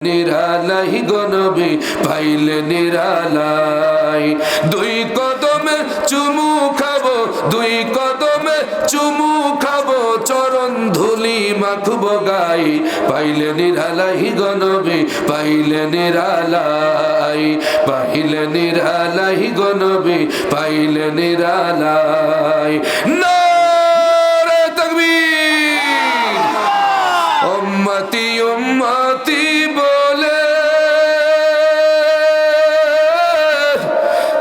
নিরালাই গো নবী পাইলে নিরালাই। দুই কদমে চুমু খাবো, দুই কদমে চুমু খাবো, চরণ ধুলি মাখবো গাই। পাইলে নিরালাই গো নবী পাইলে নিরালাই, পাইলে নিরালাই গো নবী পাইলে নিরালাই। নারে তাকবীর। উম্মতি উম্মতি বলে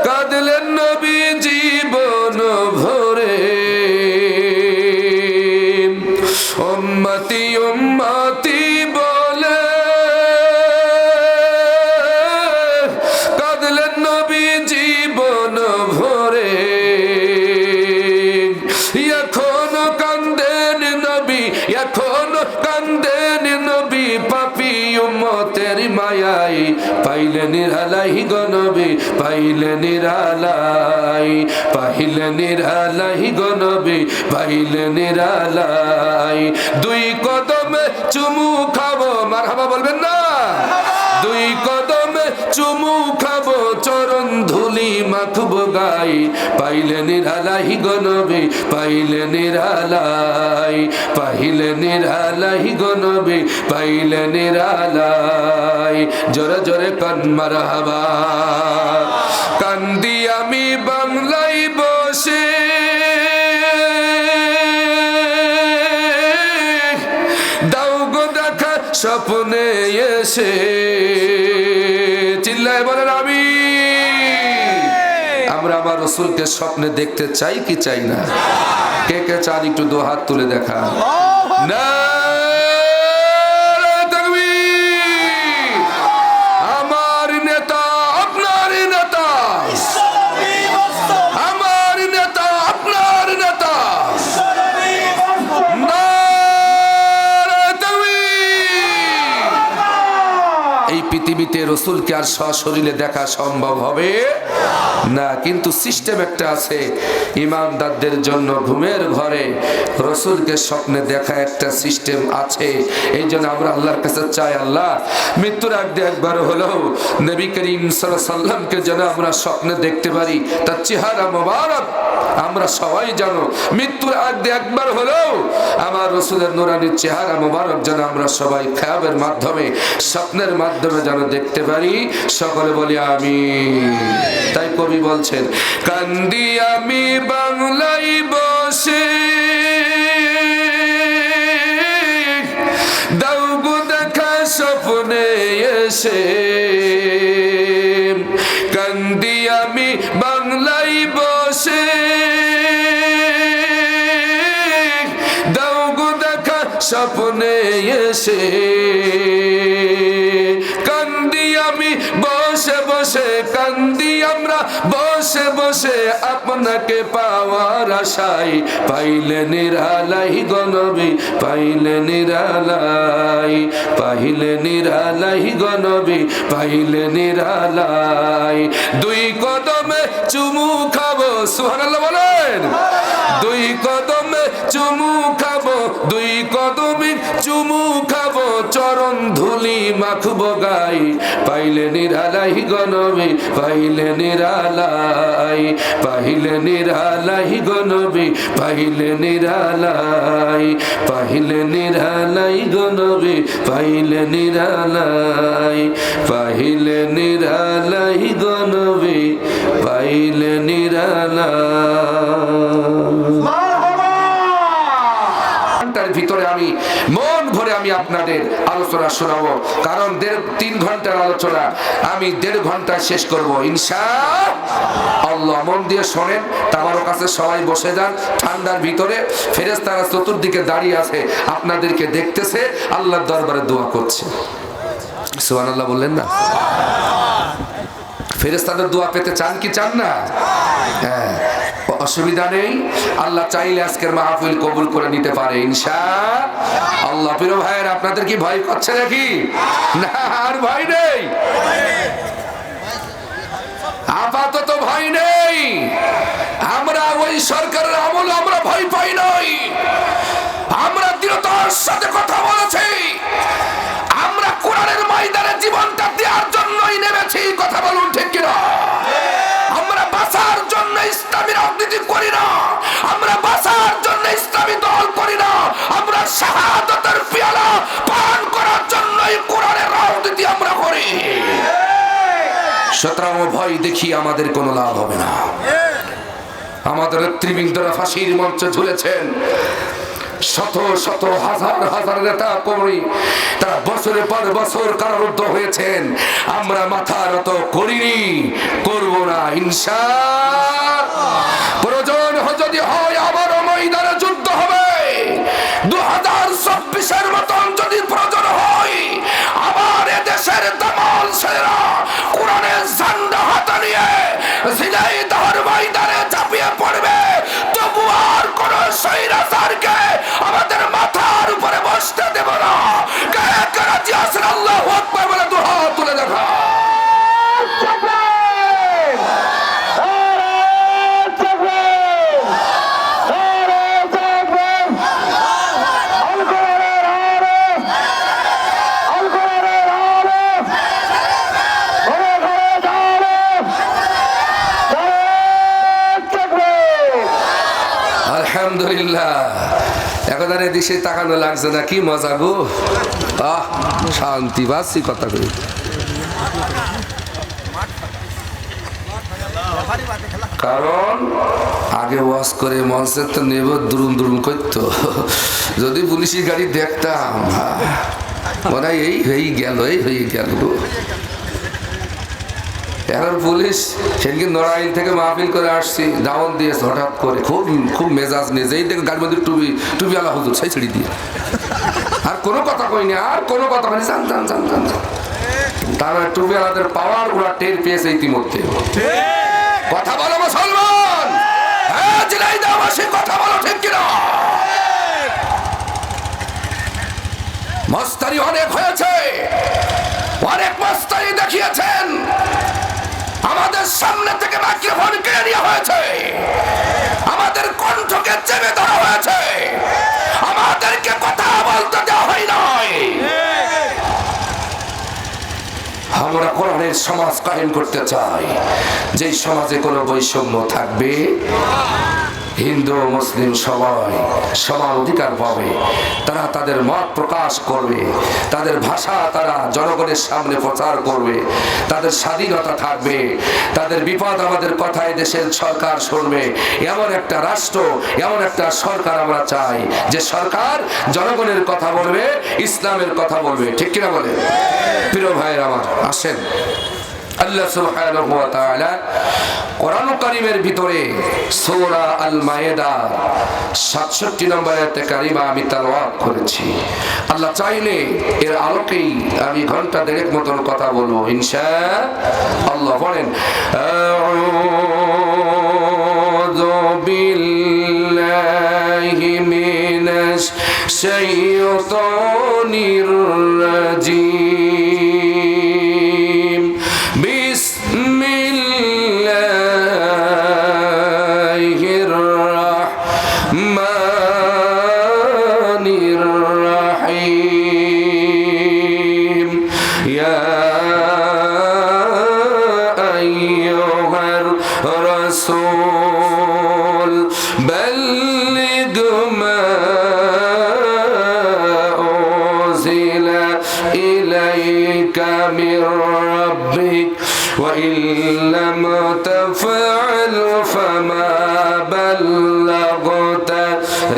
কাঁদলেন নবী জীবন ভরে। উম্মতি উম্মতি বলে কাঁদলেন নবী জীবন ভরে। এখনো কান্দেন নবী, এখনো কান্দেন নবী পাপী উম্মতের মায়াই। পাইলে নিরালাই গো নবী পাইলে নিরালাই, পাইলে নিরালাই গো নবী পাইলে নিরালাই। দুই কদমে চুমু খাবো, মারহাবা বলবেন না? দুই কদমে চুমু খাবো, চরণ ধুলি মাখবো গাই। পাইলে নিরালাই গো নবী পাইলে নিরালাই, পাইলে নিরালাই গো নবী পাইলে নিরালাই। জোরে জোরে কান মারহাবা। কান্দি আমি বাংলায় বসে, দাও গো দেখা স্বপ্নে এসে। চিল্লায় বলেন আমি। আমরা আমার রাসূলকে স্বপ্নে দেখতে চাই কি চাই না? কে কে চান একটু দু হাত তুলে দেখা। না আমার নেতা আপনার নেতা, আমার নেতা আপনার নেতা। এই পৃথিবীতে রাসূলকে আর সশরীরে দেখা সম্ভব হবে না, কিন্তু সিস্টেম একটা আছে ইমানদারদের জন্য। ঘুমের ঘরে রাসূলকে স্বপ্নে দেখা একটা সিস্টেম আছে। এই জন্য আমরা আল্লাহর কাছে চাই, আল্লাহ মৃত্যুর আগে একবার হলেও নবী করিম সাল্লাল্লাহু আলাইহি ওয়াসাল্লামকে যেন আমরা স্বপ্নে দেখতে পারি, তার চেহারা মোবারক আমরা সবাই জানো। মৃত্যুর আগে একবার হলেও আমার রাসূলের নূরানী চেহারা মোবারক যেন আমরা সবাই খায়াবের মাধ্যমে স্বপ্নের মাধ্যমে যেন দেখতে পারি। সকলে বলি আমিন। তাই কবি বলছেন, কান্দি আমি বাংলায় বসে, দাও গো দেখা স্বপ্নে এসে। কান্দি আমি বাংলায় বসে, দাও গো দেখা স্বপ্নে এসে। কান্দি আমি বসে বসে, কান্দি আমরা বসে বসে আপনাকে পাওয়ার আশায়। পাইলে নিরালাই গো নবী পাইলে নিরালাই, পাইলে নিরালাই গো নবী পাইলে নিরালাই। দুই কদমে চুমু খাবো, সুবহানাল্লাহ বলেন। দুই কদমে চুমু খাবো, দুই কদমে চুমু খাবো, চরণ ধুলি মাখবো গাই। পাইলে নিরালাই গো নবী পাইলে নিরালাই, পাইলে নিরালাই গো নবী পাইলে নিরালাই, পাইলে নিরালাই গো নবী পাইলে নিরালাই, পাইলে নিরালাই গো নবী পাইলে নিরালাই। ভিতরে আমি মন ভরে আমি আপনাদের আলোচনা শোনাবো, কারণ 3 ঘন্টার আলোচনা আমি 1.5 ঘন্টায় শেষ করব ইনশাআল্লাহ। মন দিয়ে শোনেন। আমার কাছে সবাই বসে যান ঠান্ডার ভিতরে। ফেরেশতারা চতুর্দিকে দাঁড়িয়ে আছে, আপনাদেরকে দেখতেছে, আল্লাহর দরবারে দোয়া করছে। সুবহানাল্লাহ বললেন না? ফেরেশতাদের দোয়া পেতে চান কি চান না? হ্যাঁ, অসুবিধা নেই। আল্লাহ চাইলে আজকের মাহফিল কবুল করে নিতে পারে ইনশাআল্লাহ। প্রিয় ভাইয়ের, আপনাদের কি ভয় করছে নাকি? না, আর ভয় নেই, আপাতত ভয় নেই। আমরা ওই সরকারের আমল আমরা ভয় পাই নাই। আমরা দৃঢ়তার সাথে কথা বলেছি। আমরা কোরআনের ময়দানে জীবনটা দেওয়ার জন্যই নেমেছি। কথা বলুন ঠিক কিনা? আমরা বাঁচার জন্য ইসলামী রাজনীতি করি না, আমরা বাঁচার জন্য ইসলামী দল করি না, আমরা শাহাদাতের পেয়ালা পান করার জন্যই কোরআনের রাজনীতি আমরা করি। সুতরাং ভয় দেখি আমাদের কোনো লাভ হবে না। আমাদের নেতৃবৃন্দরা ফাঁসির মঞ্চে ঝুলেছেন, শত শত হাজার হাজার নেতা কর্মী তারা বছরের পর বছর কারারুদ্ধ হয়েছেন। আমরা মাথা নত করিনি, করব না ইনশাআল্লাহ। প্রয়োজন যদি হয় আবারও ময়দানে যুদ্ধ হবে। 2024-এর মতন যদি প্রয়োজন হয় আবার এদেশের দামাল ছেলেরা কোরআনের ঝান্ডা হাতে নিয়ে ঝিনাইদহের ময়দানে ঝাঁপিয়ে পড়বে। তবু আর কোন স্বৈরাচারকে আমাদের মাথার উপরে বসতে দেব না। কে কে রাজি আছেন আল্লাহু আকবার বলে দুই হাত তুলে দেখা। আলহামদুলিল্লাহ, এখন আর এদিকে তাকানো লাগছে না। কি মজা গো, শান্তি পাচ্ছি কথা কই। কারণ আগে ওয়াজ করে মঞ্চে তো নেব দুরুম দুরুম করতো। যদি পুলিশের গাড়ি দেখতাম মনে হয় এই হয়ে গেল, এই হয়ে গেল। এখন পুলিশ সেদিকে নড়াইল থেকে মাহফিল করে আসছি, দাওয়াত দিয়েছে হঠাৎ করে, খুব খুব মেজাজ নিয়ে যেই দেখে গাড়ির মধ্যে টুপি আলা হুজুর সেই ছেড়ে দিয়ে আর কোনো কথা কইনি, আর কোনো কথা কইনি। জান জান জান জান তারা টুপি আলাদের পাওয়ার ওরা টের পেয়েছে ইতিমধ্যে। কথা বলো মুসলমান, হ্যাঁ ঝিনাইদহবাসী কথা বলো ঠিক কিনা? মস্তানি অনেক হয়েছে, অনেক মস্তানি দেখিয়েছেন। আমাদের সামনে থেকে মাইক্রোফোন কেড়ে নেওয়া হয়েছে, আমাদের কণ্ঠকে চেপে ধরা হয়েছে, আমাদেরকে কথা বলতে দেওয়া হয় নাই। আমরা কোরআনের সমাজ কায়েম করতে চাই, যেই সমাজে কোনো বৈষম্য থাকবে, হিন্দু মুসলিম সবাই সমান অধিকার পাবে, তারা তাদের মত প্রকাশ করবে, তাদের ভাষা তারা জনগণের সামনে প্রচার করবে, তাদের স্বাধীনতা থাকবে, তাদের বিপদ আমাদের কথায় দেশের সরকার শুনবে। এমন একটা রাষ্ট্র, এমন একটা সরকার আমরা চাই, যে সরকার জনগণের কথা বলবে, ইসলামের কথা বলবে। ঠিক কিনা বলে? প্রিয় ভাইয়ের আমার, আসেন আল্লাহ সুবহানাহু ওয়া তাআলা কোরআন কারীমের ভিতরে সূরা আল মায়েদা 67 নম্বর আয়াতে কারিমা আমি তেলাওয়াত করেছি। আল্লাহ চাইলে এর আলোকেই আমি ঘন্টা দেড়েক মতন কথা বলবো ইনশাআল্লাহ। বলেন আউযু বিল্লাহি মিনাশ শাইতানির রাজিম। বিসমিল্লাহির রাহমানির রাহিম। ইয়া আইয়ুহার রাসূল বাল্লিগ মা উনজিলা ইলাইকা মির রাব্বিক ওয়া ইল্লাম তাফআল ফামা বাল্লাগতা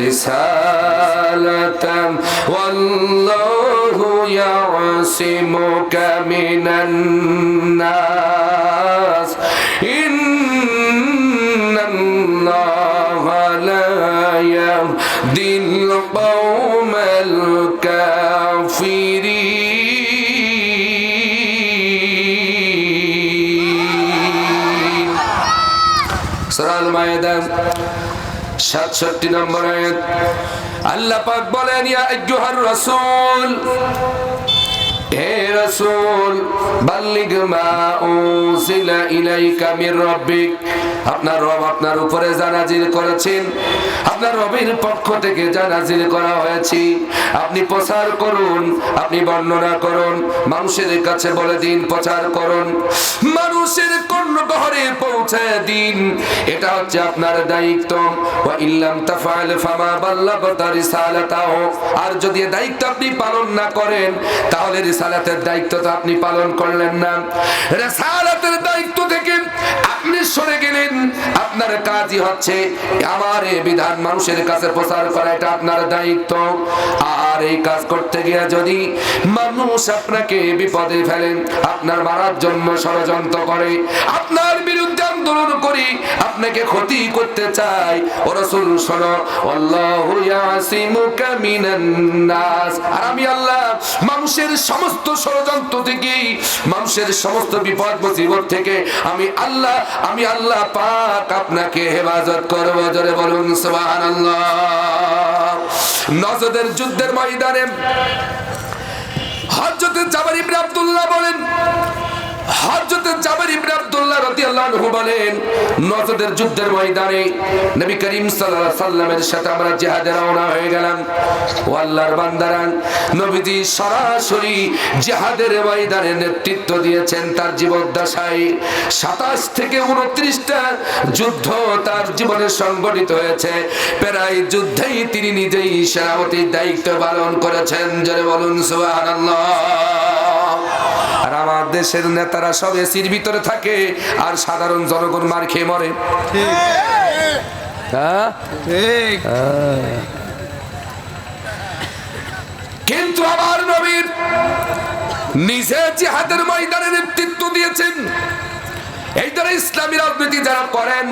রিসালাতাম ওয়াল্লাহু ইয়াসিমুকা মিনান নাস ইন্নাল্লাহা লা ইয়াহদিল কওমাল কাফিরিন। সূরা আল মায়েদা 67 নম্বর আয়াত। আল্লাহ পাক বলেন ইয়া আইয়ুহার রাসূল, হে রাসূল, বাল্লিগ মা উনজিলা ইলাইকা মির রাব্বিক, আপনার রব আপনার উপরে যা নাজিল করেছেন, আপনার রবের পক্ষ থেকে যা নাজিল করা হয়েছে, আপনি প্রচার করুন, আপনি বর্ণনা করুন, মানুষের কাছে বলে দিন, প্রচার করুন, মানুষের কর্ণগহরে পৌঁছায় দিন। এটা হচ্ছে আপনার দায়িত্ব। ওয়া ইল্লাম তাফআল ফামা বাল্লাগতা রিসালাতাহু। আর যদি এই দায়িত্ব আপনি পালন না করেন, তাহলে রিসালাতের দায়িত্ব তো আপনি পালন করলেন না। রিসালাতের দায়িত্ব থেকে আপনি সরে গেলেন। আপনার কাজই হচ্ছে আমার এই বিধান মানুষের কাছে প্রচার করা, এটা আপনার দায়িত্ব। আর এই কাজ করতে গিয়ে যদি মানুষ আপনাকে বিপদে ফেলেন, আপনার মারার জন্য ষড়যন্ত্র করে, আপনার বিরুদ্ধে আন্দোলন করে আপনাকে ক্ষতি করতে চায়, ও রাসূল শোনো, আল্লাহু ইয়াসিমুকা মিনান নাস। আর আমি আল্লাহ মানুষের সমস্ত ষড়যন্ত্র থেকে, মানুষের সমস্ত বিপদ মুসিবত থেকে আমি আল্লাহ পাক আপনাকে হেফাজত করব। জোরে বলুন সুবহানাল্লাহ। নজদের যুদ্ধের ময়দানে হযরত জাবের ইবনে আব্দুল্লাহ বলেন, হযরত জাবের ইবনে আব্দুল্লাহ রাদিয়াল্লাহু আনহু বলেন, নজদের যুদ্ধের ময়দানে নবী করিম সাল্লাল্লাহু আলাইহি সাল্লামের সাথে আমরা জিহাদে রওনা হয়ে গেলাম। ও আল্লাহর বান্দারা, নবীজি সরাসরি জিহাদের ময়দানে নেতৃত্ব দিয়েছেন তার জীবদ্দশায়। 27 থেকে 29টা যুদ্ধ তার জীবনে সংগঠিত হয়েছে। প্রায় যুদ্ধেই তিনি নিজেই সেনাপতির দায়িত্ব পালন করেছেন। জোরে বলুন সুবহানাল্লাহ। আর আমার দেশের নেতারা সব এসির ভিতরে থাকে, আর সাধারণ জনগণ মার খেয়ে মরে। কিন্তু আমার নবীর নিজে জিহাদের ময়দানে নেতৃত্ব দিয়েছেন। এই দ্বারা ইসলামী রাজনীতি যারা করেন,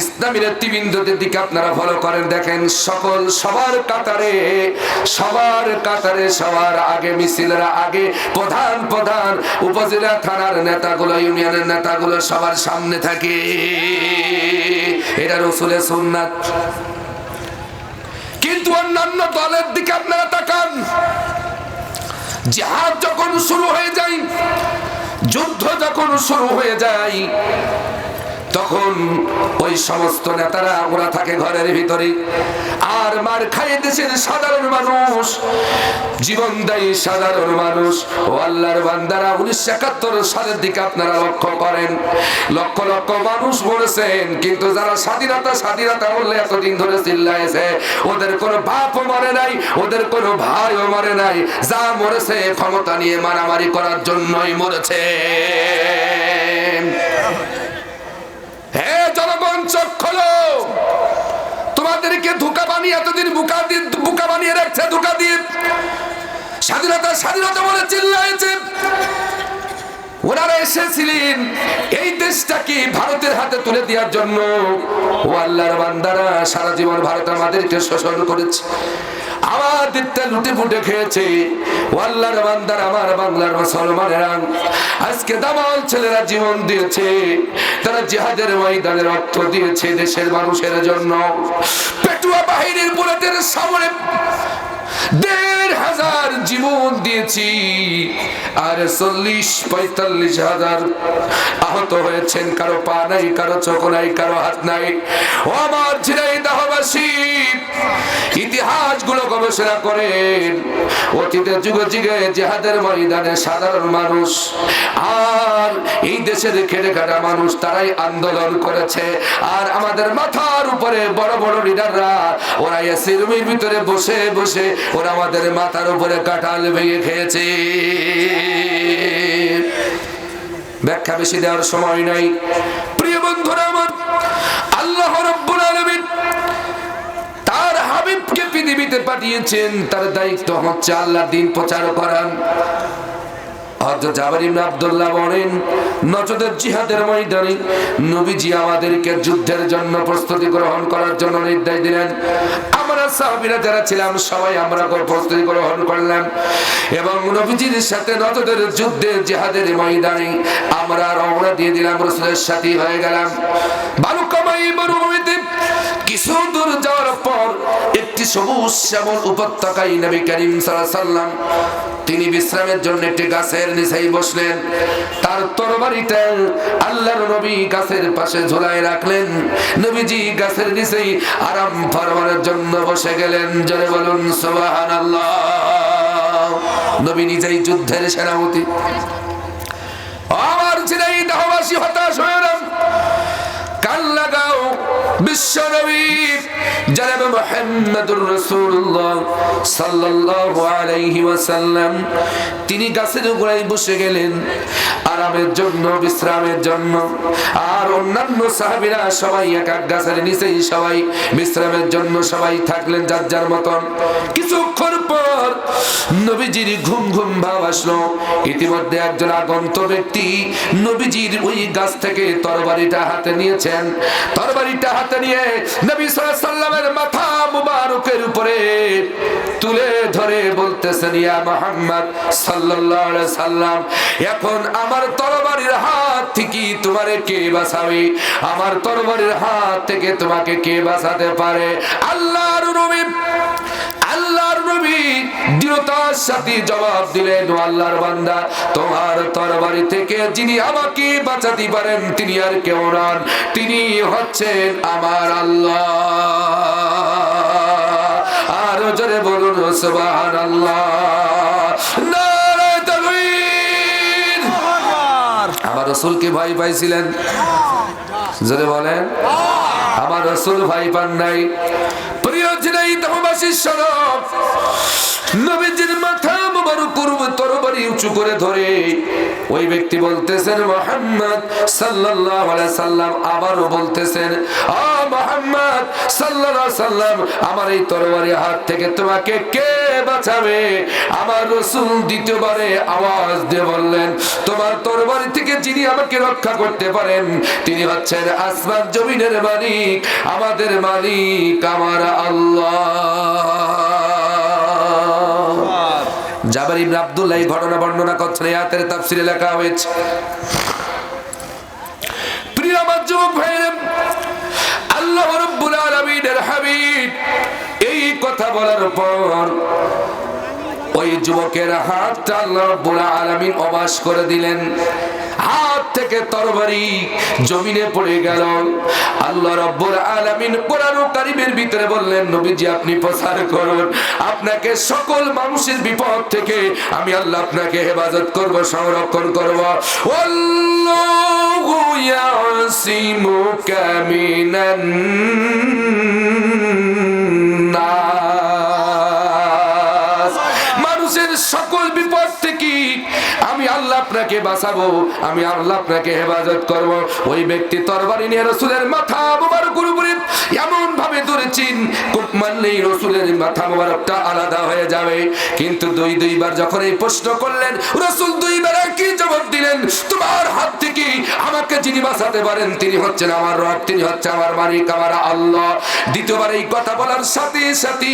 ইসলামী নেতৃবৃন্দদের দিকে আপনারা ফলো করেন, দেখেন সবার কাতারে সবার আগে, মিছিলেরা আগে, প্রধান উপজেলা থানার নেতাগুলো, ইউনিয়নের নেতাগুলো সবার সামনে থাকে। এটা রাসূলের সুন্নাত। কিন্তু অন্যান্য দলের দিকে আপনারা তাকান, জিহাদ যখন শুরু হয়ে যায়, যুদ্ধ যখন শুরু হয়ে যায়, তখন ওই সমস্ত নেতারা ওরা থাকে ঘরের ভিতরে, আর মার খায় দেশের সাধারণ মানুষ, জীবন দেয় সাধারণ মানুষ। ও আল্লাহর বান্দারা, 1971 সালের দিকে আপনারা লক্ষ্য করেন, লক্ষ লক্ষ মানুষ মরেছেন, কিন্তু যারা স্বাধীনতা বললে এতদিন ধরে চিল্লাইছে, ওদের কোনো বাপও মরে নাই, ওদের কোনো ভাইও মরে নাই, যা মরেছে ক্ষমতা নিয়ে মারামারি করার জন্যই মরেছে। হে জনগণ, চোখ খোলো। তোমাদেরকে ধোঁকা বানিয়ে এতদিন বোকা বানিয়ে রাখছে, ধোঁকা দিয়ে স্বাধীনতা বলে চিল্লাইছে। ওনারা এসেছিলেন এই দেশটাকে ভারতের হাতে তুলে দেওয়ার জন্য। ও আল্লাহর বান্দারা, সারা জীবন ভারত আমাদেরকে শোষণ করেছে, আমাদেরটা লুটে ফুটে খেয়েছে। ও আল্লাহর বান্দারা, আমার বাংলার মুসলমানেরা, আজকে দামাল ছেলেরা জীবন দিয়েছে, তারা জিহাদের ময়দানে রক্ত দিয়েছে দেশের মানুষের জন্য। পেটুয়া বাহিনীর বুলেটের সামনে 1,500 জীবন দিয়েছি, আর 40-45 হাজার আহত হয়েছেন। কারো পা নাই, কারো চোখ নাই, কারো হাত নাই। ও আমার ঝিনাইদহবাসী, ইতিহাসগুলো গবেষণা করেন। অতীতে যুগে যুগে জিহাদের ময়দানে সাধারণ মানুষ আর এই দেশের খেটে খাটা মানুষ, তারাই আন্দোলন করেছে। আর আমাদের মাথার উপরে বড় বড় লিডাররা, ওরা এসির রুমের ভিতরে বসে বসে ওরা আমাদের মাথার উপরে কাঁঠাল ভেঙে খেয়েছে। ব্যাখ্যা বেশি দেওয়ার সময় নাই। প্রিয় বন্ধুরা আমার, আল্লাহ রাব্বুল আলামিন তার হাবিবকে পৃথিবীতে পাঠিয়েছেন, তার দায়িত্ব হচ্ছে আল্লাহর দ্বীন প্রচার করা। হযরত জাবের ইবনে আব্দুল্লাহ বলেন, নজদের জিহাদের ময়দানে নবীজি আমাদেরকে যুদ্ধের জন্য প্রস্তুতি গ্রহণ করার জন্য নির্দেশ দিলেন। আমরা সাহাবীরা যারা ছিলাম সবাই আমরা প্রস্তুতি গ্রহণ করলাম, এবং নবীজির সাথে নজদের যুদ্ধে জিহাদের ময়দানে আমরা রওনা দিয়ে দিলাম, রাসূলের সাথী হয়ে গেলাম। বালুকামাই মরুভূমিতে কিছু দূর যাওয়ার পর একটি সবুজ শ্যামল উপত্যকায় নবী করিম সাল্লাল্লাহু আলাইহি ওয়াসাল্লাম তিনি বিশ্রামের জন্য একটি গাছের নিচেই বসলেন। তার তরবারিটা আল্লাহর নবী গাছের পাশে ঝুলায় রাখলেন। নবীজি গাছের নিচেই আরাম ফরমানের জন্য বসে গেলেন। জোরে বলুন সুবহানাল্লাহ। নবী নিজেই যুদ্ধের সেনাপতি। আমার ছেলেই দেহবাসী হতাশ হয়ে গেল। কান লাগাও বিশ্ব নবী জনাব মুহাম্মদুর রাসূলুল্লাহ সাল্লাল্লাহু আলাইহি ওয়াসাল্লাম তিনি গাছের গোড়ায় বসে গেলেন আরামের জন্য, বিশ্রামের জন্য। আর অন্যান্য সাহাবীরা সবাই এক এক গাছের নিচেই সবাই বিশ্রামের জন্য সবাই থাকলেন যার যার মতন। কিছুক্ষণ পর নবীজির ঘুম ঘুম ভাব আসলো। ইতিমধ্যে একজন আগন্ত ব্যক্তি নবীজির ওই গাছ থেকে তরবারিটা হাতে নিয়েছেন। তরবারিটা হাতে নিয়ে নবী সাল্লাল্লাহু আলাইহি ওয়াসাল্লামের মাথা মুবারকের উপরে তুলে ধরে বলতেছেন, ইয়া মুহাম্মদ সাল্লাল্লাহু আলাইহি ওয়াসাল্লাম, এখন আমার তরবারির হাত থেকে তোমারে কে বাঁচাবে? আমার তরবারির হাত থেকে তোমাকে কে বাঁচাতে পারে? আল্লাহর নবী দৃঢ়তার সাথে জবাব দিলেন, ও আল্লাহর বান্দা, তোমার তরবারি থেকে যিনি আমাকে বাঁচাতে পারেন তিনি আর কেউ নন, তিনি হচ্ছেন আমার আল্লাহ। আর জোরে বলুন সুবহানাল্লাহ। নারে তাকবীর। আমার রাসূলকে ভয় পাইছিলেন? জোরে বলেন। আমার রাসূল ভয় পান নাই। প্রিয় জিনাই দেহবাসী শরফ, নবীজির মাথা মুবারক তরবারি উঁচু করে ধরে ওই ব্যক্তি বলতেছেন, মুহাম্মদ সাল্লাল্লাহু আলাইহি সাল্লাম আবারও বলতেছেন, ও মুহাম্মদ সাল্লাল্লাহু আলাইহি সাল্লাম, আমার এই তরবারি হাত থেকে তোমাকে কে বাঁচাবে? আমার রাসূল দ্বিতীয়বারে আওয়াজ দিয়ে বললেন, তোমার তরবারি থেকে যিনি আমাকে রক্ষা করতে পারেন তিনি হচ্ছেন আসমান জমিনের মালিক, আমাদের মালিক আমার আল্লাহ। জাবের ইবনে আব্দুল্লাহ এই ঘটনা বর্ণনা করছেন, আয়াতের তাফসীরে লেখা হয়েছে। প্রিয় আমার যুবক ভাইরা, আল্লাহ রাব্বুল আলামিনের হাবিব এই কথা বলার পর ওই যুবকের হাতটা আল্লাহ রাব্বুল আলামিন অবাস করে দিলেন। হাত থেকে তরবারি জমিনে পড়ে গেল। আল্লাহ রাব্বুল আলামিন কোরআন কারীমের ভিতরে বললেন, নবীজি আপনি প্রচার করুন, আপনাকে সকল মানুষের বিপদ থেকে আমি আল্লাহ আপনাকে হেফাজত করব, সংরক্ষণ করব। আল্লাহু ইয়াসিমুকা মিনান নাস। মানুষের সকল বিপদ থেকে আমি আল্লাহ আপনাকে বাঁচাবো, আমি আল্লাহ আপনাকে হেফাজত করব। ওই ব্যক্তি তরবারি নিয়ে রাসূলের মাথা মুবারকের উপরে এমন ভাবে ধরেছেন, কোপ মারলেই রাসূলের মাথা মুবারকটা আলাদা হয়ে যাবে। কিন্তু দুইবার যখন এই প্রশ্ন করলেন, রাসূল দুইবার একই জবাব দিলেন, তোমার হাত থেকে আমাকে যিনি বাঁচাতে পারেন তিনি হচ্ছেন আমার রব, তিনি হচ্ছেন আমার মালিক, আমার আল্লাহ। দ্বিতীয়বার এই কথা বলার সাথে সাথে